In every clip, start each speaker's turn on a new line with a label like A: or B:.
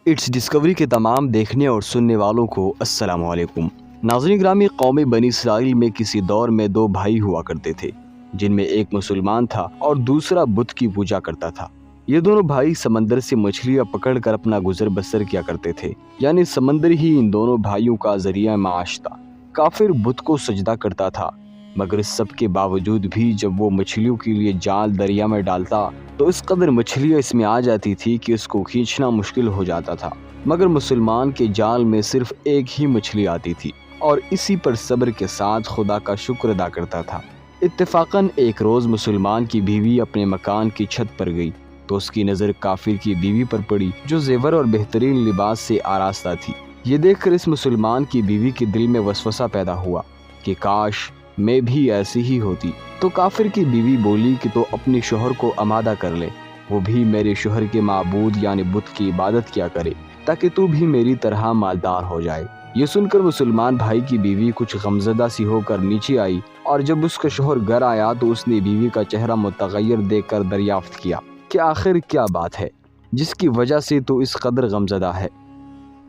A: It's Discovery کے تمام دیکھنے اور سننے والوں کو السلام علیکم۔ ناظرین گرامی، قوم بنی اسرائیل میں کسی دور میں دو بھائی ہوا کرتے تھے، جن میں ایک مسلمان تھا اور دوسرا بت کی پوجا کرتا تھا۔ یہ دونوں بھائی سمندر سے مچھلیاں پکڑ کر اپنا گزر بسر کیا کرتے تھے، یعنی سمندر ہی ان دونوں بھائیوں کا ذریعہ معاش تھا۔ کافر بت کو سجدہ کرتا تھا، مگر اس سب کے باوجود بھی جب وہ مچھلیوں کے لیے جال دریا میں ڈالتا تو اس قدر مچھلیاں اس میں آ جاتی تھی کہ اس کو کھینچنا مشکل ہو جاتا تھا، مگر مسلمان کے جال میں صرف ایک ہی مچھلی آتی تھی اور اسی پر صبر کے ساتھ خدا کا شکر ادا کرتا تھا۔ اتفاقاً ایک روز مسلمان کی بیوی اپنے مکان کی چھت پر گئی تو اس کی نظر کافر کی بیوی پر پڑی، جو زیور اور بہترین لباس سے آراستہ تھی۔ یہ دیکھ کر اس مسلمان کی بیوی کے دل میں وسوسہ پیدا ہوا کہ کاش میں بھی ایسی ہی ہوتی۔ تو کافر کی بیوی بولی کہ تو اپنے شوہر کو آمادہ کر لے، وہ بھی میرے شوہر کے معبود یعنی بت کی عبادت کیا کرے، تاکہ تو بھی میری طرح مالدار ہو جائے۔ یہ سن کر مسلمان بھائی کی بیوی کچھ غمزدہ سی ہو کر نیچے آئی، اور جب اس کا شوہر گھر آیا تو اس نے بیوی کا چہرہ متغیر دیکھ کر دریافت کیا کہ آخر کیا بات ہے جس کی وجہ سے تو اس قدر غمزدہ ہے۔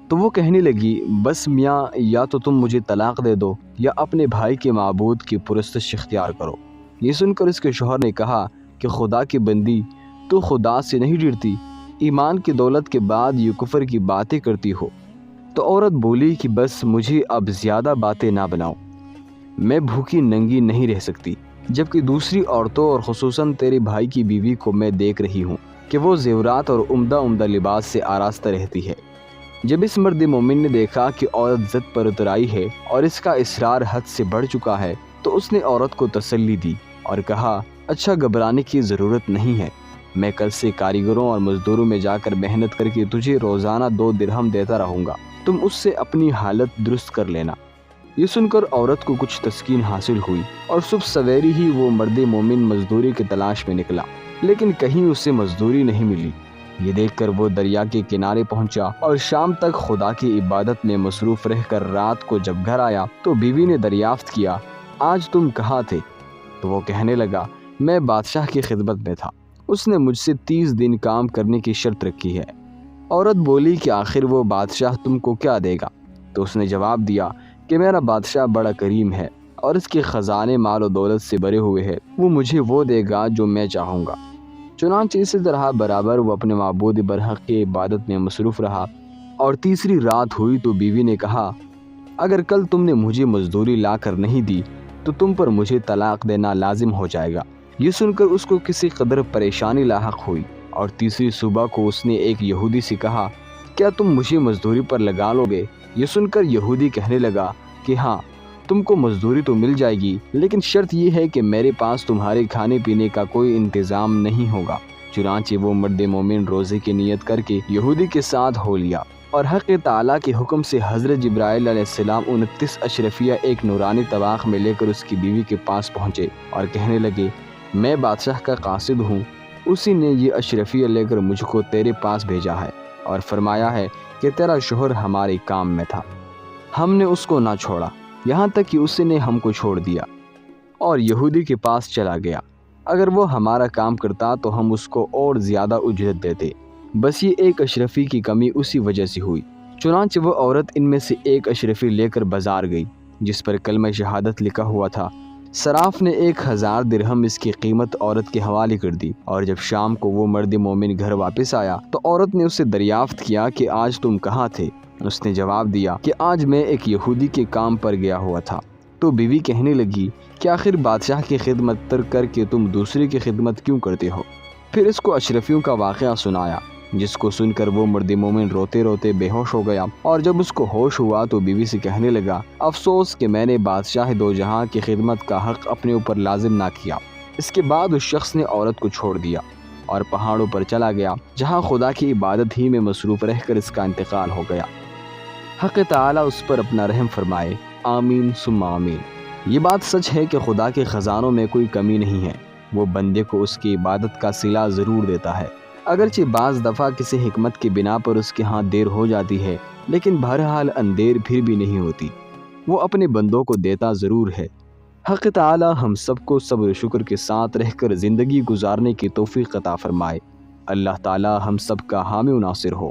A: تو وہ کہنے لگی، بس میاں، یا تو تم مجھے طلاق دے دو یا اپنے بھائی کے معبود کی پرستش اختیار کرو۔ یہ سن کر اس کے شوہر نے کہا کہ خدا کی بندی، تو خدا سے نہیں ڈرتی؟ ایمان کی دولت کے بعد یہ کفر کی باتیں کرتی ہو۔ تو عورت بولی کہ بس مجھے اب زیادہ باتیں نہ بناؤ، میں بھوکی ننگی نہیں رہ سکتی، جبکہ دوسری عورتوں اور خصوصاً تیرے بھائی کی بیوی کو میں دیکھ رہی ہوں کہ وہ زیورات اور عمدہ لباس سے آراستہ رہتی ہے۔ جب اس مرد مومن نے دیکھا کہ عورت ضد پر اتر آئی ہے اور اس کا اصرار حد سے بڑھ چکا ہے تو اس نے عورت کو تسلی دی اور کہا، اچھا، گھبرانے کی ضرورت نہیں ہے، میں کل سے کاریگروں اور مزدوروں میں جا کر محنت کر کے تجھے روزانہ 2 درہم دیتا رہوں گا، تم اس سے اپنی حالت درست کر لینا۔ یہ سن کر عورت کو کچھ تسکین حاصل ہوئی اور صبح سویری ہی وہ مرد مومن مزدوری کی تلاش میں نکلا، لیکن کہیں اسے مزدوری نہیں ملی۔ یہ دیکھ کر وہ دریا کے کنارے پہنچا اور شام تک خدا کی عبادت میں مصروف رہ کر رات کو جب گھر آیا تو بیوی نے دریافت کیا، آج تم کہاں تھے؟ تو وہ کہنے لگا، میں بادشاہ کی خدمت میں تھا، اس نے مجھ سے 30 دن کام کرنے کی شرط رکھی ہے۔ عورت بولی کہ آخر وہ بادشاہ تم کو کیا دے گا؟ تو اس نے جواب دیا کہ میرا بادشاہ بڑا کریم ہے اور اس کے خزانے مال و دولت سے بھرے ہوئے ہیں، وہ مجھے وہ دے گا جو میں چاہوں گا۔ چنانچہ اسی طرح برابر وہ اپنے معبود برحق کی عبادت میں مصروف رہا، اور تیسری رات ہوئی تو بیوی نے کہا، اگر کل تم نے مجھے مزدوری لا کر نہیں دی تو تم پر مجھے طلاق دینا لازم ہو جائے گا۔ یہ سن کر اس کو کسی قدر پریشانی لاحق ہوئی، اور تیسری صبح کو اس نے ایک یہودی سے کہا، کیا تم مجھے مزدوری پر لگا لو گے؟ یہ سن کر یہودی کہنے لگا کہ ہاں، تم کو مزدوری تو مل جائے گی، لیکن شرط یہ ہے کہ میرے پاس تمہارے کھانے پینے کا کوئی انتظام نہیں ہوگا۔ چنانچہ وہ مرد مومن روزے کی نیت کر کے یہودی کے ساتھ ہو لیا، اور حق تعالیٰ کے حکم سے حضرت جبرائیل علیہ السلام 29 اشرفیہ ایک نورانی طواق میں لے کر اس کی بیوی کے پاس پہنچے اور کہنے لگے، میں بادشاہ کا قاصد ہوں، اسی نے یہ اشرفیہ لے کر مجھ کو تیرے پاس بھیجا ہے اور فرمایا ہے کہ تیرا شوہر ہمارے کام میں تھا، ہم نے اس کو نہ چھوڑا یہاں تک کہ اس نے ہم کو چھوڑ دیا اور یہودی کے پاس چلا گیا۔ اگر وہ ہمارا کام کرتا تو ہم اس کو اور زیادہ اجرت دیتے، بس یہ ایک اشرفی کی کمی اسی وجہ سے ہوئی۔ چنانچہ وہ عورت ان میں سے ایک اشرفی لے کر بازار گئی جس پر کلمہ شہادت لکھا ہوا تھا۔ صراف نے 1000 درہم اس کی قیمت عورت کے حوالے کر دی، اور جب شام کو وہ مرد مومن گھر واپس آیا تو عورت نے اس سے دریافت کیا کہ آج تم کہاں تھے؟ اس نے جواب دیا کہ آج میں ایک یہودی کے کام پر گیا ہوا تھا۔ تو بیوی کہنے لگی کہ آخر بادشاہ کی خدمت ترک کر کے تم دوسرے کی خدمت کیوں کرتے ہو؟ پھر اس کو اشرفیوں کا واقعہ سنایا، جس کو سن کر وہ مرد مومن روتے روتے بے ہوش ہو گیا، اور جب اس کو ہوش ہوا تو بیوی سے کہنے لگا، افسوس کہ میں نے بادشاہ دو جہاں کی خدمت کا حق اپنے اوپر لازم نہ کیا۔ اس کے بعد اس شخص نے عورت کو چھوڑ دیا اور پہاڑوں پر چلا گیا، جہاں خدا کی عبادت ہی میں مصروف رہ کر اس کا انتقال ہو گیا۔ حق تعالیٰ اس پر اپنا رحم فرمائے، آمین ثم آمین۔ یہ بات سچ ہے کہ خدا کے خزانوں میں کوئی کمی نہیں ہے، وہ بندے کو اس کی عبادت کا صلہ ضرور دیتا ہے، اگرچہ بعض دفعہ کسی حکمت کی بنا پر اس کے ہاں دیر ہو جاتی ہے، لیکن بہرحال اندیر پھر بھی نہیں ہوتی، وہ اپنے بندوں کو دیتا ضرور ہے۔ حق تعالیٰ ہم سب کو صبر و شکر کے ساتھ رہ کر زندگی گزارنے کی توفیق عطا فرمائے۔ اللہ تعالیٰ ہم سب کا حامی و ناصر ہو۔